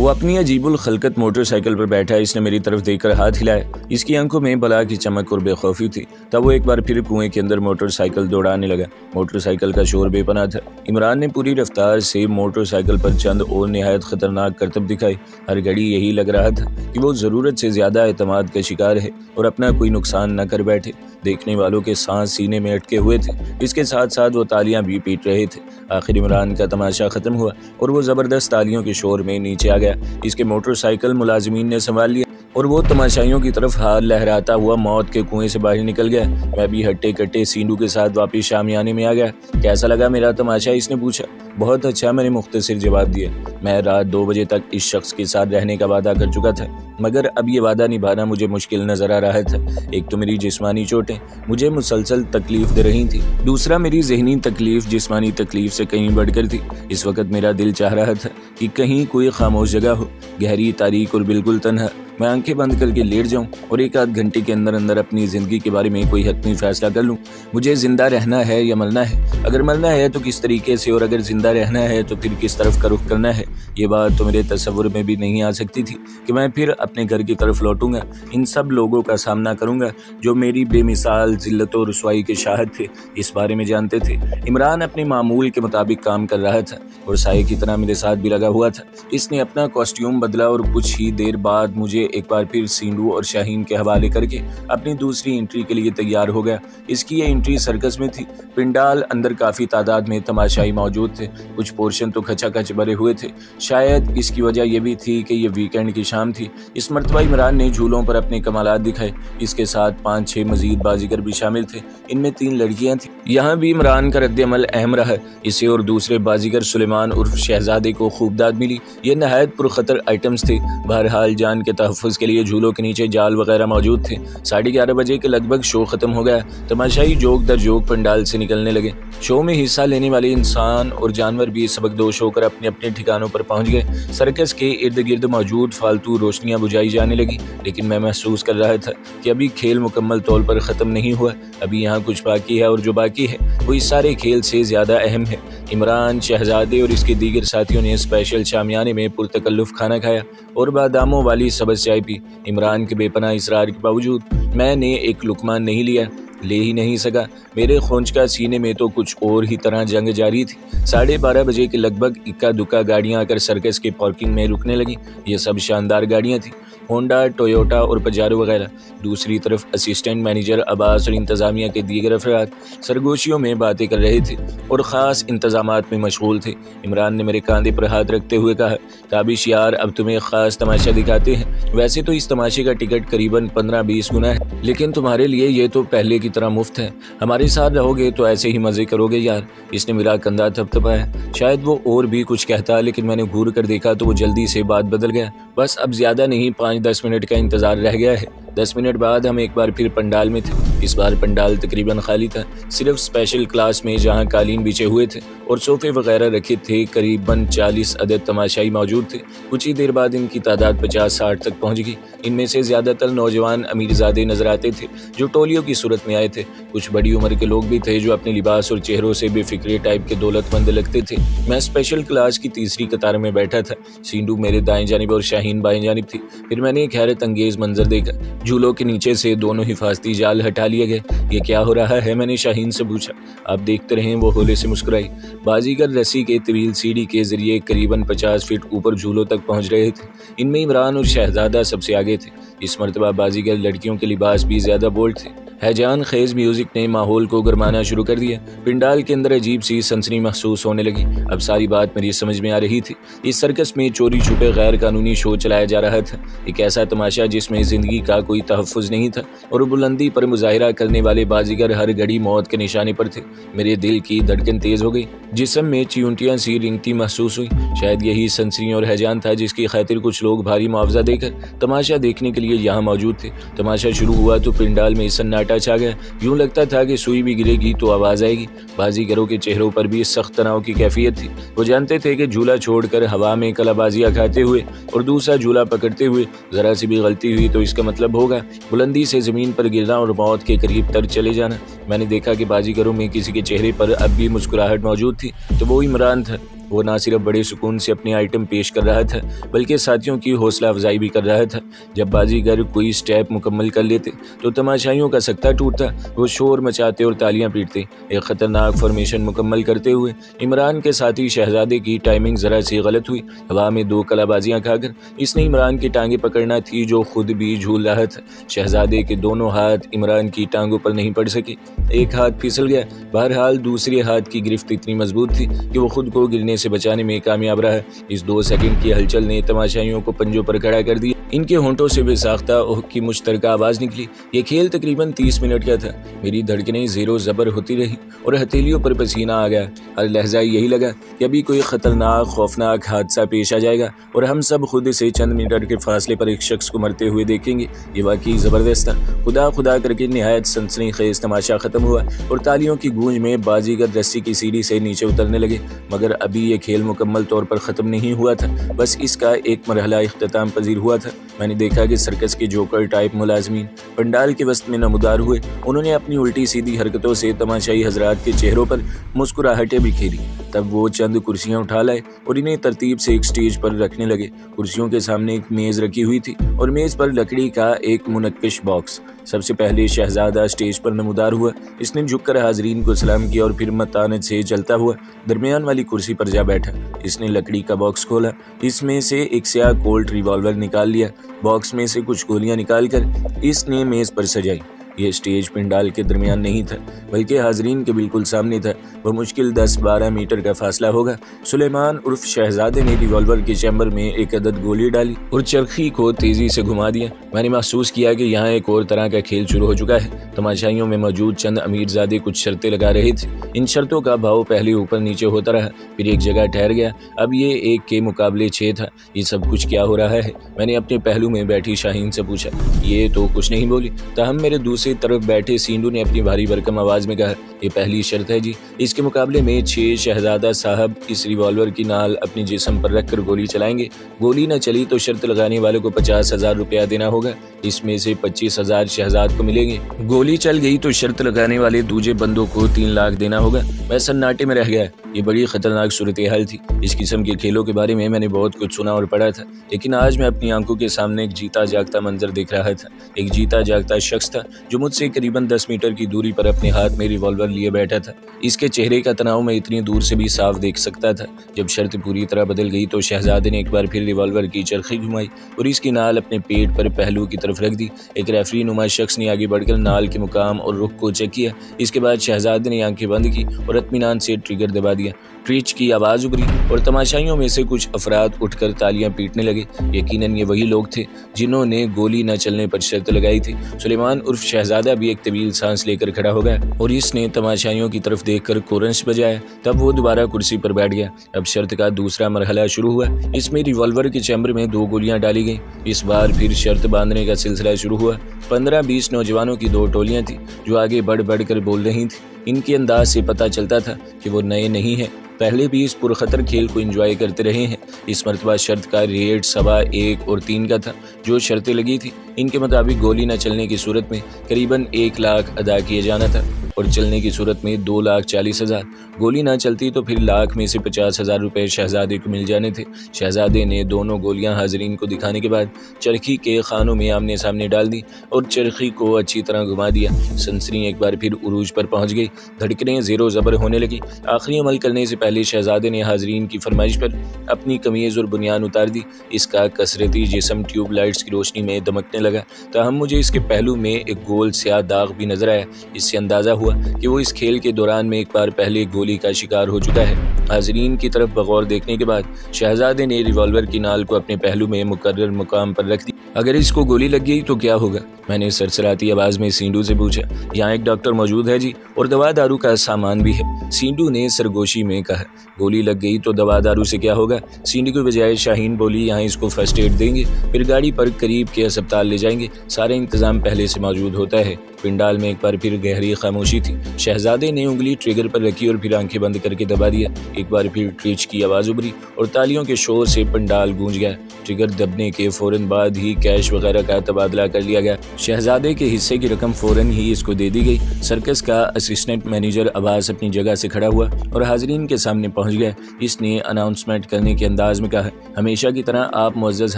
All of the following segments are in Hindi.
वो अपनी अजीबुल खलकत मोटरसाइकिल पर बैठा है। इसने मेरी तरफ देखकर हाथ हिलाया। इसकी आंखों में बला की चमक और बेखौफी थी। तब वो एक बार फिर कुएं के अंदर मोटरसाइकिल दौड़ाने लगा। मोटरसाइकिल का शोर बेपनाह था। इमरान ने पूरी रफ्तार से मोटरसाइकिल पर चंद और निहायत खतरनाक करतब दिखाई। हर घड़ी यही लग रहा था कि वो ज़रूरत से ज़्यादा एतमाद का शिकार है और अपना कोई नुकसान न कर बैठे। देखने वालों के सांस सीने में अटके हुए थे। इसके साथ साथ वो तालियां भी पीट रहे थे। आखिर इमरान का तमाशा ख़त्म हुआ और वो ज़बरदस्त तालियों के शोर में नीचे आ गया। इसके मोटरसाइकिल मुलाजिमीन ने संभाल लिया और वो तमाशाइयों की तरफ हाथ लहराता हुआ मौत के कुएं से बाहर निकल गया। मैं भी हट्टे कट्टे सींडू के साथ वापिस शामियाने में आ गया। कैसा लगा मेरा तमाशा? इसने पूछा। बहुत अच्छा, मैंने मुख्तसर जवाब दिया। मैं रात 2 बजे तक इस शख्स के साथ रहने का वादा कर चुका था, मगर अब ये वादा निभाना मुझे मुश्किल नजर आ रहा था। एक तो मेरी जिस्मानी चोटें मुझे मुसलसल तकलीफ दे रही थी, दूसरा मेरी जहनी तकलीफ जिस्मानी तकलीफ से कहीं बढ़कर थी। इस वक्त मेरा दिल चाह रहा था कि कहीं कोई खामोश जगह हो, गहरी, तारीक और बिल्कुल तन्हा। मैं आंखें बंद करके लेट जाऊं और 1 आध घंटे के अंदर अंदर अपनी ज़िंदगी के बारे में कोई हतमी फैसला कर लूं। मुझे ज़िंदा रहना है या मरना है? अगर मरना है तो किस तरीके से, और अगर ज़िंदा रहना है तो फिर किस तरफ का रुख करना है? ये बात तो मेरे तसव्वुर में भी नहीं आ सकती थी कि मैं फिर अपने घर की तरफ लौटूंगा, इन सब लोगों का सामना करूंगा जो मेरी बेमिसाल जिल्लत और रुसवाई के शाहिद थे, इस बारे में जानते थे। इमरान अपने मामूल के मुताबिक काम कर रहा था और साये की तरह मेरे साथ भी लगा हुआ था। इसने अपना कॉस्ट्यूम बदला और कुछ ही देर बाद मुझे एक बार फिर सींडू और शाहीन के हवाले करके अपनी दूसरी एंट्री के लिए तैयार हो गया। इसकी ये एंट्री सर्कस में थी। पिंडाल अंदर काफ़ी तादाद में तमाशाई मौजूद थे। कुछ पोर्शन तो खचाखच भरे हुए थे। शायद इसकी वजह यह भी थी कि ये वीकेंड की शाम थी। इस मरतबा इमरान ने झूलों पर अपने कमालात दिखाए। इसके साथ 5-6 मजीद बाजीगर भी शामिल थे। इनमें 3 लड़कियां थी। यहाँ भी इमरान का रद्द-ए-अमल अहम रहा। इसे और दूसरे बाजीगर सुलेमान उर्फ शहजादे को खूब दाद मिली। ये नहायत पुरखतर आइटम्स थे। बहरहाल जान के तहफ़्फ़ुज़ के लिए झूलों के नीचे जाल वगैरह मौजूद थे। 11:30 बजे के लगभग शो ख़त्म हो गया। तमाशाई जोक दर जोक पंडाल से निकलने लगे। शो में हिस्सा लेने वाले इंसान और जानवर भी सबकदोश होकर अपने अपने ठिकानों पर पहुंच गए। सर्कस के इर्द गिर्द मौजूद फालतू रोशनियां बुझाई जाने लगी, लेकिन मैं महसूस कर रहा था कि अभी खेल मुकम्मल तौर पर ख़त्म नहीं हुआ। अभी यहाँ कुछ बाकी है और जो बाकी है वो इस सारे खेल से ज़्यादा अहम है। इमरान, शहजादे और इसके दीगर साथियों ने स्पेशल शामियाने में पुरतकल्लुफ़ खाना खाया और बादामों वाली सब्ज़ चाय पी। इमरान के बेपनाह इसरार के बावजूद मैंने एक लुकमा नहीं लिया, ले ही नहीं सका। मेरे खोंचका सीने में तो कुछ और ही तरह जंग जारी थी। 12:30 बजे के लगभग इक्का दुक्का गाड़ियां आकर सर्कस के पार्किंग में रुकने लगी। ये सब शानदार गाड़ियां थी, होंडा, टोयोटा और पजारो वगैरह। दूसरी तरफ असिस्टेंट मैनेजर अब्बास और इंतज़ामिया के दीगर अफराद सरगोशियों में बातें कर रहे थे और ख़ास इंतज़ामात में मशगूल थे। इमरान ने मेरे कंधे पर हाथ रखते हुए कहा, ताबिश यार, अब तुम्हें ख़ास तमाशा दिखाते हैं। वैसे तो इस तमाशे का टिकट करीबन 15-20 गुना है, लेकिन तुम्हारे लिए ये तो पहले की तरह मुफ्त है। हमारे साथ रहोगे तो ऐसे ही मज़े करोगे यार। इसने मेरा कंधा थपथपाया। शायद वो और भी कुछ कहता, लेकिन मैंने घूर कर देखा तो वो जल्दी से बात बदल गया। बस अब ज़्यादा नहीं, 5-10 मिनट का इंतज़ार रह गया है। 10 मिनट बाद हम एक बार फिर पंडाल में थे। इस बार पंडाल तकरीबन खाली था। सिर्फ स्पेशल क्लास में जहां कालीन बिछे हुए थे और सोफे वगैरह रखे थे, करीबन 40 अदद तमाशाई मौजूद थे। कुछ ही देर बाद इनकी तादाद 50-60 तक पहुंच गई। इनमें से ज़्यादातर नौजवान अमीरजादे नजर आते थे जो टोलियों की सूरत में आए थे। कुछ बड़ी उम्र के लोग भी थे जो अपने लिबास और चेहरों से बेफिक्रे टाइप के दौलतमंद लगते थे। मैं स्पेशल क्लास की तीसरी कतार में बैठा था। सींडू मेरे दाएं जानिब और शाहीन बाएं जानिब थी। फिर मैंने एक हैरत अंगेज मंजर देखा। झूलों के नीचे से दोनों हिफाजती जाल हटा लिए गए। ये क्या हो रहा है? मैंने शाहीन से पूछा। आप देखते रहें, वो होले से मुस्कुराई। बाजीगर रस्सी के तवील सीढ़ी के जरिए करीबन 50 फीट ऊपर झूलों तक पहुंच रहे थे। इनमें इमरान और शहजादा सबसे आगे थे। इस मरतबा बाजीगर लड़कियों के लिबास भी ज्यादा बोल्ड थे। हैजान खेज म्यूजिक ने माहौल को गरमाना शुरू कर दिया। पिंडाल के अंदर अजीब सी सनसनी महसूस होने लगी। अब सारी बात मेरी समझ में आ रही थी। इस सर्कस में चोरी छुपे गैर कानूनी शो चलाया जा रहा था। एक ऐसा तमाशा जिसमें जिंदगी का कोई तहफ़्फ़ुज़ नहीं था और बुलंदी पर मुजाहिरा करने वाले बाजीगर हर घड़ी मौत के निशाने पर थे। मेरे दिल की धड़कन तेज हो गई, जिस्म में चियूंटियां सी रिंगती महसूस हुई। शायद यही सनसनी और हैजान था जिसकी खातिर कुछ लोग भारी मुआवजा देकर तमाशा देखने के लिए यहाँ मौजूद थे। तमाशा शुरू हुआ तो पिंडाल में सन्नाटा छा गया। यूं लगता था कि सुई भी गिरेगी तो आवाज आएगी। बाजीगरों के चेहरों पर भी सख्त तनाव की कैफियत थी। वो जानते थे कि झूला छोड़कर हवा में कलाबाजियां खाते हुए और दूसरा झूला पकड़ते हुए जरा सी भी गलती हुई तो इसका मतलब होगा बुलंदी से जमीन पर गिरना और मौत के करीब तर चले जाना। मैंने देखा कि बाजीगरों में किसी के चेहरे पर अब भी मुस्कुराहट मौजूद थी तो वो इमरान था। वो ना सिर्फ बड़े सुकून से अपनी आइटम पेश कर रहा था बल्कि साथियों की हौसला अफजाई भी कर रहा था। जब बाजीगर कोई स्टेप मुकम्मल कर लेते तो तमाशाइयों का सकता टूटता, वो शोर मचाते और तालियां पीटते। एक खतरनाक फॉर्मेशन मुकम्मल करते हुए इमरान के साथी शहजादे की टाइमिंग ज़रा सी गलत हुई। हवा में 2 कलाबाजियां खाकर इसने इमरान की टांगें पकड़ना थी जो खुद भी झूल रहा था। शहजादे के दोनों हाथ इमरान की टांगों पर नहीं पड़ सके, एक हाथ फिसल गया। बहरहाल दूसरे हाथ की गिरफ्त इतनी मजबूत थी कि वो खुद को गिरने से बचाने में कामयाब रहा। इस 2 सेकंड की हलचल ने तमाशाइयों को पंजों पर खड़ा कर दिया। इनके होंठों से बेसाख्ता ओह की मुश्तरका आवाज़ निकली। ये खेल तकरीबन 30 मिनट का था। मेरी धड़कनें ज़ेरो ज़बर होती रही और हथेलियों पर पसीना आ गया। हर लहजा यही लगा कि अभी कोई ख़तरनाक खौफनाक हादसा पेश आ जाएगा और हम सब खुद से चंद मीटर के फासले पर एक शख्स को मरते हुए देखेंगे। ये वाकई ज़बरदस्त था। खुदा खुदा करके निहायत सनसनीखेज़ तमाशा ख़त्म हुआ और तालियों की गूंज में बाजीगर रस्सी की सीढ़ी से नीचे उतरने लगे। मगर अभी ये खेल मुकम्मल तौर पर ख़त्म नहीं हुआ था, बस इसका एक मरहला इख्तिताम पजीर हुआ था। मैंने देखा कि सर्कस के जोकर टाइप मुलाजमीन पंडाल के वस्त में नमूदार हुए। उन्होंने अपनी उल्टी सीधी हरकतों से तमाशाई हजरात के चेहरों पर मुस्कुराहटें बिखेरी। तब वो चंद कुर्सियां उठा लाए और इन्हें तरतीब से एक स्टेज पर रखने लगे। कुर्सियों के सामने एक मेज़ रखी हुई थी और मेज़ पर लकड़ी का एक मुनक्किश बॉक्स। सबसे पहले शहजादा स्टेज पर नमूदार हुआ। इसने झुककर हाजरीन को सलाम किया और फिर मतानत से चलता हुआ दरमियान वाली कुर्सी पर जा बैठा। इसने लकड़ी का बॉक्स खोला, इसमें से एक स्याह कोल्ट रिवॉल्वर निकाल लिया। बॉक्स में से कुछ गोलियां निकालकर इसने मेज़ पर सजाई। ये स्टेज पंडाल के दरमियान नहीं था बल्कि हाजरीन के बिल्कुल सामने था। वह मुश्किल 10-12 मीटर का फासला होगा। सुलेमान उर्फ शहजादे ने रिवॉल्वर के चैम्बर में एक अदद गोली डाली और चरखी को तेजी से घुमा दिया। मैंने महसूस किया कि यहाँ एक और तरह का खेल शुरू हो चुका है। तमाशाइयों में मौजूद चंद अमीरजादे कुछ शर्तें लगा रहे थे। इन शर्तों का भाव पहले ऊपर नीचे होता रहा, फिर एक जगह ठहर गया। अब ये 1 के मुकाबले 6 था। ये सब कुछ क्या हो रहा है? मैंने अपने पहलू में बैठी शाहीन से पूछा। ये तो कुछ नहीं बोली। ताहम मेरे दूसरी तरफ बैठे सींडू ने अपनी भारी भरकम आवाज में कहा, ये पहली शर्त है जी। इसके मुकाबले में 6 शहजादा साहब इस रिवॉल्वर की नाल अपने जिस्म पर रखकर गोली चलाएंगे। गोली न चली तो शर्त लगाने वाले को 50,000 रुपया देना होगा। इसमें से 25,000 शहजाद को मिलेंगे। गोली चल गई तो शर्त लगाने वाले दूजे बंदों को 3 लाख देना होगा। मैं सन्नाटे में रह गया। ये बड़ी खतरनाक सूरत हाल थी। इस किस्म के खेलों के बारे में मैंने बहुत कुछ सुना और पढ़ा था, लेकिन आज मैं अपनी आंखों के सामने एक जीता जागता मंजर देख रहा था। एक जीता जागता शख्स था जो मुझसे करीबन 10 मीटर की दूरी पर अपने हाथ में रिवॉल्वर लिए बैठा था। इसके चेहरे का तनाव मैं इतनी दूर से भी साफ देख सकता था। जब शर्त पूरी तरह बदल गई तो शहजादे ने एक बार फिर रिवॉल्वर की चरखी घुमाई और इसकी नाल अपने पेट पर पहलू की तरफ रख दी। एक रेफरी नुमा शख्स ने आगे बढ़कर नाल के मुकाम और रुख को चेक किया। इसके बाद शहजादे ने आंखें बंद की और इत्मीनान से ट्रिगर दबा दिया। ट्रीच की आवाज़ उभरी और तमाशाइयों में से कुछ अफराद उठकर तालियां पीटने लगे। यकीनन ये वही लोग थे जिन्होंने गोली न चलने पर शर्त लगाई थी। सुलेमान उर्फ शहजादा भी एक तवील सांस लेकर खड़ा हो गया और इसने तमाशाइयों की तरफ देखकर कोरंस बजाया। तब वो दोबारा कुर्सी पर बैठ गया। अब शर्त का दूसरा मरहला शुरू हुआ। इसमें रिवॉल्वर के चैम्बर में 2 गोलियां डाली गई। इस बार फिर शर्त बांधने का सिलसिला शुरू हुआ। 15-20 नौजवानों की 2 टोलियां थी जो आगे बढ़ बढ़ कर बोल रही थी। इनके अंदाज से पता चलता था कि वो नए नहीं हैं, पहले भी इस पुरखतर खेल को एंजॉय करते रहे हैं। इस मरतबा शर्त का रेट 1.25 और 3 का था। जो शर्तें लगी थी इनके मुताबिक गोली न चलने की सूरत में करीबन 1 लाख अदा किया जाना था और चलने की सूरत में 2,40,000। गोली ना चलती तो फिर लाख में से 50,000 रुपए शहजादे को मिल जाने थे। शहजादे ने दोनों गोलियां हाजरीन को दिखाने के बाद चरखी के खानों में आमने सामने डाल दी और चरखी को अच्छी तरह घुमा दिया। सनसनी एक बार फिर उरूज पर पहुंच गई। धड़कनें ज़ेरो ज़बर होने लगी। आखिरी अमल करने से पहले शहजादे ने हाजरीन की फरमाइश पर अपनी कमीज़ और बुनियान उतार दी। इसका कसरती जिस्म ट्यूब लाइट्स की रोशनी में दमकने लगा। ताहम मुझे इसके पहलू में एक गोल स्याह दाग भी नजर आया। इससे अंदाजा हुआ कि वो इस खेल के दौरान में एक बार पहले गोली का शिकार हो चुका है। हाजरीन की तरफ बगौर देखने के बाद शहजादे ने रिवॉल्वर की नाल को अपने पहलू में मुकर्रर मुकाम पर रख दी। अगर इसको गोली लग गई तो क्या होगा? मैंने सरसराती आवाज में सींडू से पूछा। यहाँ एक डॉक्टर मौजूद है जी, और दवा दारू का सामान भी है, सींडू ने सरगोशी में कहा। गोली लग गई तो दवा दारू से क्या होगा? सींडू के बजाय शाहीन बोली। यहाँ इसको फर्स्ट एड देंगे, फिर गाड़ी पर करीब के अस्पताल ले जाएंगे। सारे इंतजाम पहले से मौजूद होता है। पिंडाल में एक बार फिर गहरी खामोशी थी। शहजादे ने उंगली ट्रिगर पर रखी और फिर आंखें बंद करके दबा दिया। एक बार फिर ट्रीच की आवाज उभरी और तालियों के शोर से पंडाल गूंज गया। ट्रिगर दबने के फौरन बाद ही कैश वगैरह का तबादला कर लिया गया। शहजादे के हिस्से की रकम फ़ौरन ही इसको दे दी गई। सर्कस का असिस्टेंट मैनेजर अब्बास अपनी जगह से खड़ा हुआ और हाजरीन के सामने पहुंच गया। इसने अनाउंसमेंट करने के अंदाज में कहा, हमेशा की तरह आप मुअज़्ज़ज़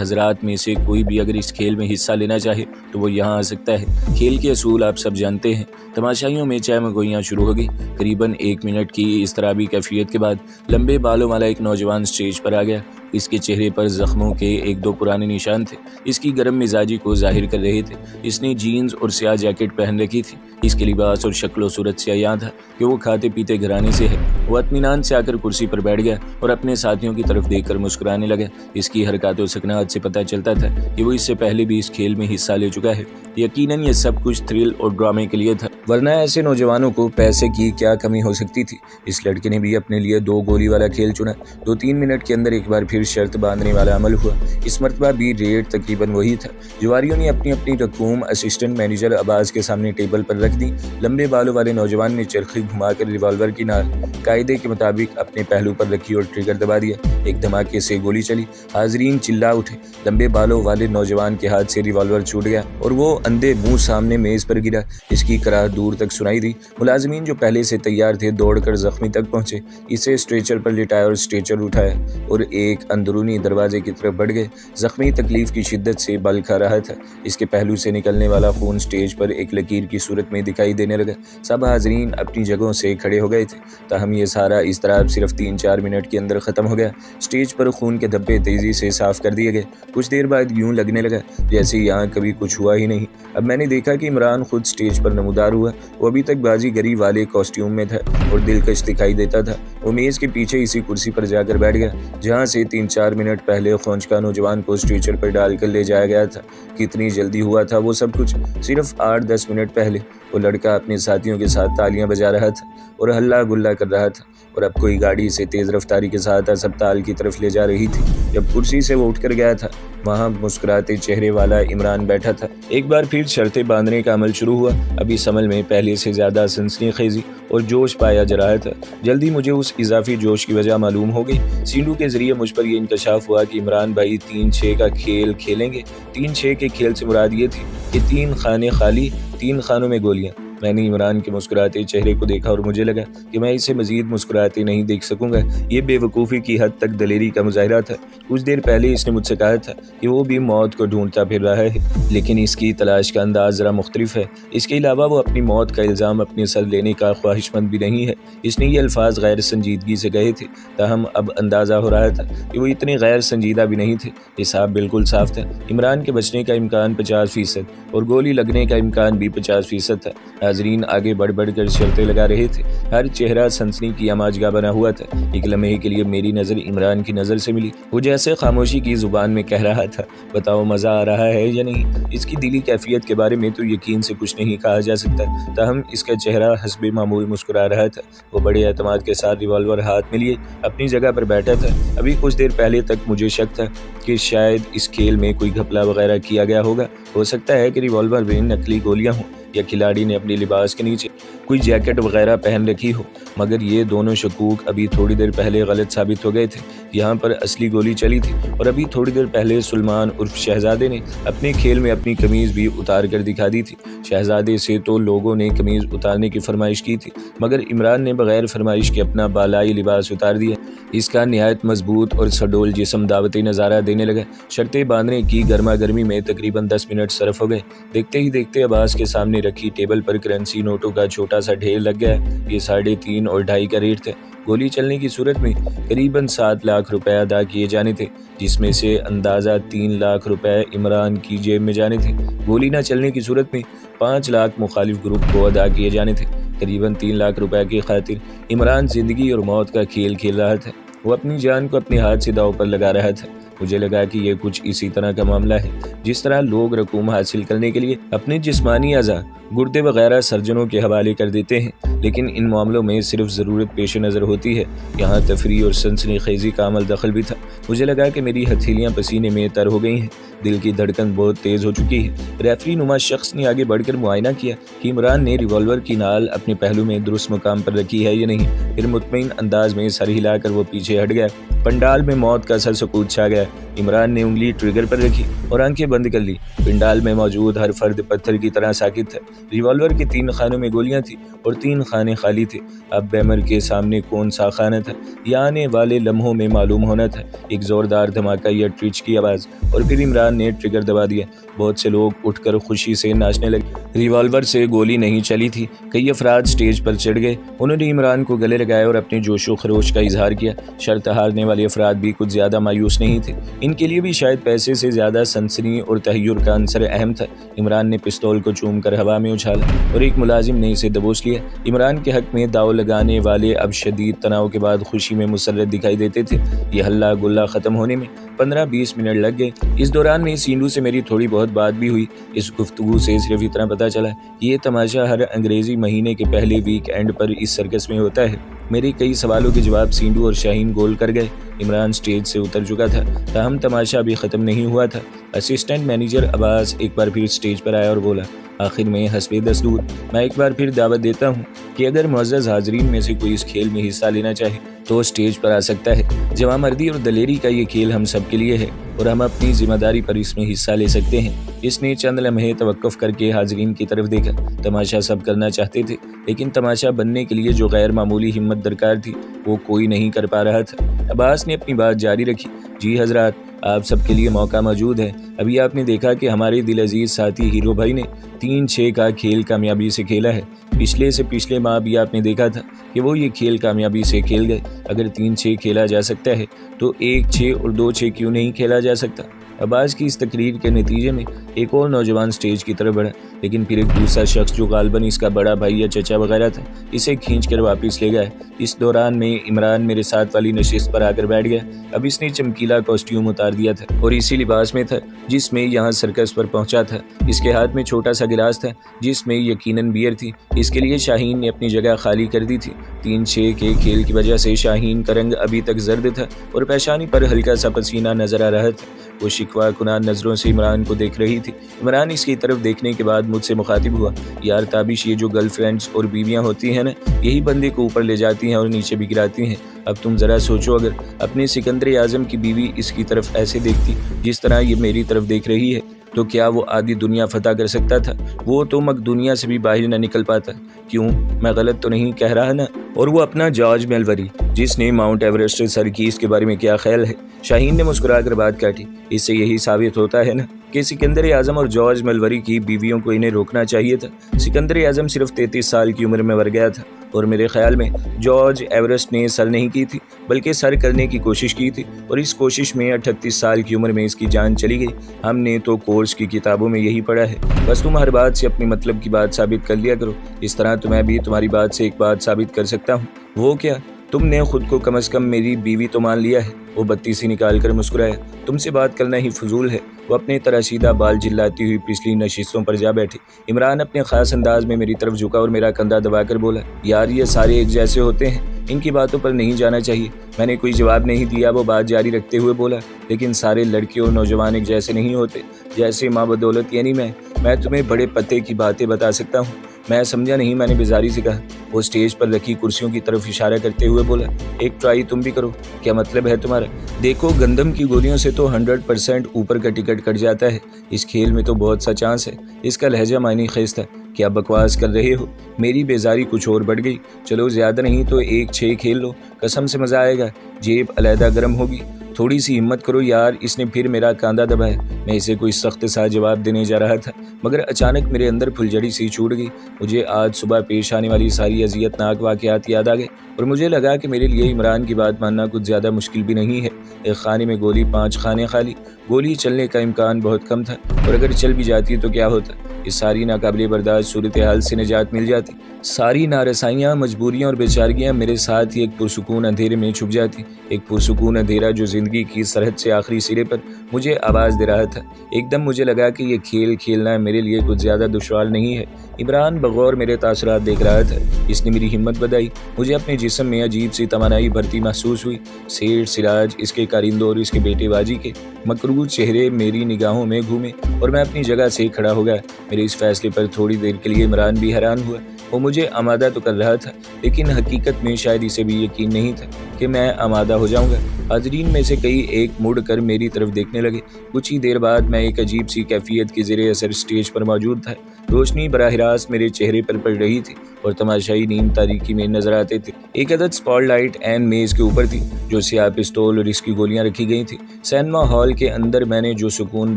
हज़रात में से कोई भी अगर इस खेल में हिस्सा लेना चाहे तो वो यहाँ आ सकता है। खेल के असूल आप सब जानते हैं। तमाशाइयों में चाय मगोइयाँ शुरू हो गई। करीबन 1 मिनट की इस तरह भी कैफियत के बाद लंबे बालों वाला एक नौजवान स्टेज पर आ गया। इसके चेहरे पर जख्मों के 1-2 पुराने निशान थे। इसकी गर्म मिजाजी को जाहिर कर रहे थे। इसने जीन्स और स्याह जैकेट पहन रखी थी। इसके लिबास और शक्ल सूरत से याद था कि वो खाते पीते घराने से है। वो इत्मीनान से आकर कुर्सी पर बैठ गया और अपने साथियों की तरफ देखकर मुस्कुराने लगा। इसकी हरकत और सकनात से पता चलता था कि वो इससे पहले भी इस खेल में हिस्सा ले चुका है। यकीनन ये सब कुछ थ्रिल और ड्रामे के लिए था, वरना ऐसे नौजवानों को पैसे की क्या कमी हो सकती थी। इस लड़के ने भी अपने लिए 2 गोली वाला खेल चुना। 2-3 मिनट के अंदर एक बार फिर शर्त बांधने वाला अमल हुआ। इस मरतबा भी रेट तकरीबन वही था। जुआरियों ने अपनी अपनी रकूम असिस्टेंट मैनेजर अब्बास के सामने टेबल पर रख दी। लंबे बालों वाले नौजवान ने चरखी घुमाकर रिवॉल्वर की नाल कायदे के मुताबिक अपने पहलू पर रखी और ट्रिगर दबा दिया। एक धमाके से गोली चली। हाजरीन चिल्ला उठे। लंबे बालों वाले नौजवान के हाथ से रिवॉल्वर छूट गया और वो अंधे मुंह सामने मेज पर गिरा। इसकी कराह दूर तक सुनाई दी। मुलाजिमीन जो पहले से तैयार थे दौड़कर जख्मी तक पहुंचे। इसे स्ट्रेचर पर लिटाया और स्ट्रेचर उठाया और एक अंदरूनी दरवाजे की तरफ बढ़ गए। जख्मी तकलीफ की शिद्दत से बल खा रहा था। इसके पहलू से निकलने वाला खून स्टेज पर एक लकीर की सूरत में दिखाई देने लगा। सब हाजरीन अपनी जगहों से खड़े हो गए थे। ताहम ये सारा इज़्तिराब सिर्फ 3-4 मिनट के अंदर ख़त्म हो गया। स्टेज पर खून के धब्बे तेज़ी से साफ कर दिए गए। कुछ देर बाद यूं लगने लगा जैसे यहाँ कभी कुछ हुआ ही नहीं। अब मैंने देखा कि इमरान खुद स्टेज पर नमूदार हुआ। वो अभी तक बाजीगरी वाले कॉस्ट्यूम में था और दिलकश दिखाई देता था। वो मेज़ के पीछे इसी कुर्सी पर जाकर बैठ गया जहाँ से 3-4 मिनट पहले खौंचका नौजवान को स्ट्रेचर पर डालकर ले जाया गया था। कितनी जल्दी हुआ था वो सब कुछ। सिर्फ 8-10 मिनट पहले वो लड़का अपने साथियों के साथ तालियां बजा रहा था और हल्ला गुल्ला कर रहा था और अब कोई गाड़ी से तेज़ रफ्तारी के साथ अस्पताल की तरफ ले जा रही थी। जब कुर्सी से वो उठकर गया था वहाँ मुस्कुराते चेहरे वाला इमरान बैठा था। एक बार फिर शर्तें बांधने का अमल शुरू हुआ। अब इस अमल में पहले से ज़्यादा सनसनीखेज़ी और जोश पाया जा रहा था। जल्दी मुझे उस इजाफी जोश की वजह मालूम हो गई। सीडू के ज़रिए मुझ पर यह इंकशाफ हुआ कि इमरान भाई 3-6 का खेल खेलेंगे। 3-6 के खेल से मुराद ये थी कि 3 खाने खाली, 3 खानों में गोलियाँ। मैंने इमरान के मुस्कुराते चेहरे को देखा और मुझे लगा कि मैं इसे मजीद मुस्कुराते नहीं देख सकूंगा। ये बेवकूफ़ी की हद तक दलेरी का मुजाहिरा था। कुछ देर पहले इसने मुझसे कहा था कि वो भी मौत को ढूंढता फिर रहा है, लेकिन इसकी तलाश का अंदाज ज़रा मुख्तलिफ है। इसके अलावा वो अपनी मौत का इल्ज़ाम अपने सर लेने का ख्वाहिशमंद भी नहीं है। इसने ये अल्फाज गैर संजीदगी से कहे थे, ताहम अब अंदाज़ा हो रहा था कि वो इतने गैर संजीदा भी नहीं थे। हिसाब बिल्कुल साफ था। इमरान के बचने का इम्कान 50% और गोली लगने का इम्कान भी 50% था। हाजरीन आगे बढ़ बढ़कर शर्तें लगा रहे थे। हर चेहरा सनसनी की आमाजगा बना हुआ था। एक लम्हे के लिए मेरी नज़र इमरान की नज़र से मिली। वो जैसे खामोशी की ज़ुबान में कह रहा था, बताओ मज़ा आ रहा है या नहीं। इसकी दिली कैफियत के बारे में तो यकीन से कुछ नहीं कहा जा सकता। ताहम इसका चेहरा हस्बे मामूल मुस्कुरा रहा था। वो बड़े एतमाद के साथ रिवॉल्वर हाथ में लिए अपनी जगह पर बैठा था। अभी कुछ देर पहले तक मुझे शक था कि शायद इस खेल में कोई घपला वगैरह किया गया होगा। हो सकता है कि रिवॉल्वर में नकली गोलियाँ हों या खिलाड़ी ने अपने लिबास के नीचे कोई जैकेट वगैरह पहन रखी हो, मगर ये दोनों शकूक अभी थोड़ी देर पहले गलत साबित हो गए थे। यहाँ पर असली गोली चली थी और अभी थोड़ी देर पहले सुलेमान उर्फ शहजादे ने अपने खेल में अपनी कमीज़ भी उतार कर दिखा दी थी। शहजादे से तो लोगों ने कमीज़ उतारने की फरमाइश की थी, मगर इमरान ने बगैर फरमाइश के अपना बालाई लिबास उतार दिया। इसका नहायत मजबूत और सडोल जिस्म दावती नज़ारा देने लगा। शर्तें बांधने की गर्मा गर्मी में तकरीबन 10 मिनट सरफ हो गए। देखते ही देखते अब्बास के सामने रखी टेबल पर करेंसी नोटों का छोटा सा ढेर लग गया। ये 3.5 और 2.5 का रेट थे। गोली चलने की सूरत में करीबन 7 लाख रुपए अदा किए जाने थे, जिसमें से अंदाज़ा 3 लाख रुपए इमरान की जेब में जाने थे। गोली न चलने की सूरत में 5 लाख मुखालिफ ग्रुप को अदा किए जाने थे। करीबन 3 लाख रुपए की खातिर इमरान जिंदगी और मौत का खेल खेल रहा था। वो अपनी जान को अपने हाथ से दांव पर लगा रहा था। मुझे लगा कि यह कुछ इसी तरह का मामला है जिस तरह लोग रकूम हासिल करने के लिए अपने जिस्मानी अज़ा, गुर्दे वगैरह सर्जनों के हवाले कर देते हैं, लेकिन इन मामलों में सिर्फ ज़रूरत पेश नज़र होती है। यहाँ तफरी और सनसनीखेज़ी का अमल दखल भी था। मुझे लगा कि मेरी हथेलियां पसीने में तर हो गई हैं, दिल की धड़कन बहुत तेज़ हो चुकी है। रेफरी नुमा शख्स ने आगे बढ़कर मुआयना किया कि इमरान ने रिवॉल्वर की नाल अपने पहलू में दुरुस्त मुकाम पर रखी है या नहीं। फिर मुतमईन अंदाज में सर हिलाकर वो पीछे हट गया। पंडाल में मौत का सर सकूत छा गया। इमरान ने उंगली ट्रिगर पर रखी और आंखें बंद कर ली। पंडाल में मौजूद हर फर्द पत्थर की तरह साकित था। रिवॉल्वर के 3 खानों में गोलियां थी और 3 खाने खाली थे। अब बैमर के सामने कौन सा खाना था, यह आने वाले लम्हों में मालूम होना था। एक जोरदार धमाका या ट्रिच की आवाज़ और फिर इमरान ने ट्रिगर दबा दिया। बहुत से लोग उठकर खुशी से नाचने लगे। रिवॉल्वर से गोली नहीं चली थी। कई अफराद स्टेज पर चढ़ गए। उन्होंने इमरान को गले लगाया और अपने जोशो खरोश का इजहार किया। शर्त हारने वाले अफराद भी कुछ ज़्यादा मायूस नहीं थे। इनके लिए भी शायद पैसे से ज़्यादा सनसनी और तहय्युर का अंसर अहम था। इमरान ने पिस्तौल को चूम कर हवा में उछाला और एक मुलाजिम ने इसे दबोच लिया। इमरान के हक में दाव लगाने वाले अब शदीद तनाव के बाद खुशी में मुसर्रत दिखाई देते थे। यह हल्ला गुल्ला ख़त्म होने में 15-20 मिनट लग गए। इस दौरान में सिंधु से मेरी थोड़ी बहुत बात भी हुई। इस गुफ्तगू से सिर्फ इतना पता चला कि ये तमाशा हर अंग्रेज़ी महीने के पहले वीक एंड पर इस सर्कस में होता है। मेरे कई सवालों के जवाब सिंधु और शाहीन गोल कर गए। इमरान स्टेज से उतर चुका था, ताहम तमाशा अभी ख़त्म नहीं हुआ था। असिस्टेंट मैनेजर अब्बास एक बार फिर स्टेज पर आया और बोला, आखिर में हस्बे दस्तूर मैं एक बार फिर दावत देता हूँ कि अगर मुअज़्ज़ज़ हाज़रीन में से कोई इस खेल में हिस्सा लेना चाहे तो स्टेज पर आ सकता है। जवामर्दी और दलेरी का ये खेल हम सब के लिए है और हम अपनी जिम्मेदारी पर इसमें हिस्सा ले सकते हैं। इसने चंद लम्हे तवक्कुफ़ करके हाज़रीन की तरफ देखा। तमाशा सब करना चाहते थे, लेकिन तमाशा बनने के लिए जो गैर मामूली हिम्मत दरकार थी वो कोई नहीं कर पा रहा था। अब्बास ने अपनी बात जारी रखी, जी हज़रात, आप सबके लिए मौका मौजूद है। अभी आपने देखा कि हमारे दिल अजीज़ साथी हीरो भाई ने 3-6 का खेल कामयाबी से खेला है। पिछले से पिछले माह भी आपने देखा था कि वो ये खेल कामयाबी से खेल गए। अगर 3-6 खेला जा सकता है तो 1-6 और 2-6 क्यों नहीं खेला जा सकता। अब्बास की इस तकरीर के नतीजे में एक और नौजवान स्टेज की तरफ बढ़ा, लेकिन फिर एक दूसरा शख्स जो गालबन इसका बड़ा भाई या चचा वगैरह था, इसे खींचकर वापस ले गया। इस दौरान में इमरान मेरे साथ वाली नशिस्त पर आकर बैठ गया। अब इसने चमकीला कॉस्ट्यूम उतार दिया था और इसी लिबास में था जिसमें यहाँ सर्कस पर पहुंचा था। इसके हाथ में छोटा सा गिलास था जिसमें यकीनन बियर थी। इसके लिए शाहीन ने अपनी जगह खाली कर दी थी। 3-6 के खेल की वजह से शाहीन का रंग अभी तक जर्द था और पेशानी पर हल्का सा पसीना नजर आ रहा था। वो शिकवा कुनान नज़रों से इमरान को देख रही थी। इमरान इसकी तरफ देखने के बाद मुझसे मुखातिब हुआ, यार ताबिश, ये जो गर्लफ्रेंड्स और बीवियां होती हैं ना, यही बंदे को ऊपर ले जाती हैं और नीचे भी गिराती हैं। अब तुम ज़रा सोचो, अगर अपने सिकंदर आज़म की बीवी इसकी तरफ ऐसे देखती जिस तरह ये मेरी तरफ देख रही है, तो क्या वो आधी दुनिया फतह कर सकता था? वो तो दुनिया से भी बाहर न निकल पाता। क्यों, मैं गलत तो नहीं कह रहा ना? और वो अपना जॉर्ज मेलवरी जिसने माउंट एवरेस्ट से सर की, इसके बारे में क्या ख्याल है? शाहीन ने मुस्कुराकर बात काटी, इससे यही साबित होता है ना कि सिकंदर आज़म और जॉर्ज मेलवरी की बीवियों को इन्हें रोकना चाहिए था। सिकंदर आज़म सिर्फ 33 साल की उम्र में मर गया था और मेरे ख्याल में जॉर्ज एवरेस्ट ने सर नहीं की थी बल्कि सर करने की कोशिश की थी और इस कोशिश में 38 साल की उम्र में इसकी जान चली गई। हमने तो कोर्स की किताबों में यही पढ़ा है। बस तुम हर बात से अपनी मतलब की बात साबित कर लिया करो। इस तरह तो मैं भी तुम्हारी बात से एक बात साबित कर सकता हूँ। वो क्या? तुमने खुद को कम से कम मेरी बीवी तो मान लिया है। वो बत्ती से निकाल कर मुस्कुराया, तुमसे बात करना ही फजूल है। वो अपने तराशीदा बाल जिल्लाती हुई पिछली नशिस्तों पर जा बैठी। इमरान अपने खास अंदाज में मेरी तरफ झुका और मेरा कंधा दबाकर बोला, यार ये सारे एक जैसे होते हैं, इनकी बातों पर नहीं जाना चाहिए। मैंने कोई जवाब नहीं दिया। वो बात जारी रखते हुए बोला, लेकिन सारे लड़के और नौजवान एक जैसे नहीं होते। जैसे माँ बदौलत यानी मैं तुम्हें बड़े पते की बातें बता सकता हूँ। मैं समझा नहीं, मैंने बेजारी से कहा। वो स्टेज पर रखी कुर्सियों की तरफ इशारा करते हुए बोला, एक ट्राई तुम भी करो। क्या मतलब है तुम्हारा? देखो, गंदम की गोलियों से तो 100% ऊपर का टिकट कट जाता है। इस खेल में तो बहुत सा चांस है। इसका लहजा मायने खेज था। क्या बकवास कर रहे हो? मेरी बेजारी कुछ और बढ़ गई। चलो ज़्यादा नहीं तो 1-6 खेल लो, कसम से मज़ा आएगा। जेब अलहदा गर्म होगी। थोड़ी सी हिम्मत करो यार। इसने फिर मेरा कांधा दबाया। मैं इसे कोई सख्त सा जवाब देने जा रहा था मगर अचानक मेरे अंदर फुलझड़ी सी छूट गई। मुझे आज सुबह पेश आने वाली सारी अजियतनाक वाक़यात याद आ गए और मुझे लगा कि मेरे लिए इमरान की बात मानना कुछ ज़्यादा मुश्किल भी नहीं है। एक खाने में गोली, 5 खाने खाली। गोली चलने का इम्कान बहुत कम था और अगर चल भी जाती तो क्या होता? इस सारी नाकाबिले बर्दाश्त सूरत हाल से निजात मिल जाती। सारी नारसाइयाँ, मजबूरियाँ और बेचारगियाँ मेरे साथ ही एक पुरसुकून अंधेरे में छुप जाती। एक पुरसुकून अंधेरा जो ज़िंदगी की सरहद से आखिरी सिरे पर मुझे आवाज़ दे रहा था। एकदम मुझे लगा कि ये खेल खेलना मेरे लिए कुछ ज़्यादा दुश्वार नहीं है। इमरान बगौर मेरे तासुरात देख रहा था। इसने मेरी हिम्मत बढ़ाई। मुझे अपने जिस्म में अजीब सी तवानाई भरती महसूस हुई। सेठ सिराज, इसके कारिंदों और इसके बेटे बाजी के मकरूज चेहरे मेरी निगाहों में घूमे और मैं अपनी जगह से खड़ा हो गया। मेरे इस फैसले पर थोड़ी देर के लिए इमरान भी हैरान हुआ। वो मुझे आमादा तो कर रहा था, लेकिन हकीकत में शायद इसे भी यकीन नहीं था कि मैं आमादा हो जाऊंगा। हाजरीन में से कई एक मुड़ कर मेरी तरफ देखने लगे। कुछ ही देर बाद मैं एक अजीब सी कैफियत के ज़ेरे असर स्टेज पर मौजूद था। रोशनी बराह रास्त मेरे चेहरे पर पड़ रही थी और तमाशाई नीम तारीकी में नजर आते थे। एक अदद स्पॉटलाइट एंड मेज के ऊपर थी जो सियाह पिस्तौल और इसकी गोलियां रखी गई थी। सिनेमा हॉल के अंदर मैंने जो सुकून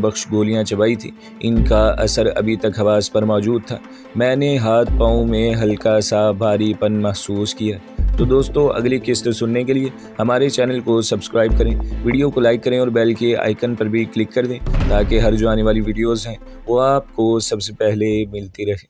बख्श गोलियां चबाई थी, इनका असर अभी तक हवास पर मौजूद था। मैंने हाथ पाँव में हल्का सा भारीपन महसूस किया। तो दोस्तों, अगली किस्त सुनने के लिए हमारे चैनल को सब्सक्राइब करें, वीडियो को लाइक करें और बेल के आइकन पर भी क्लिक कर दें ताकि हर जो आने वाली वीडियोज़ हैं वो आपको सबसे पहले मिलती रहे।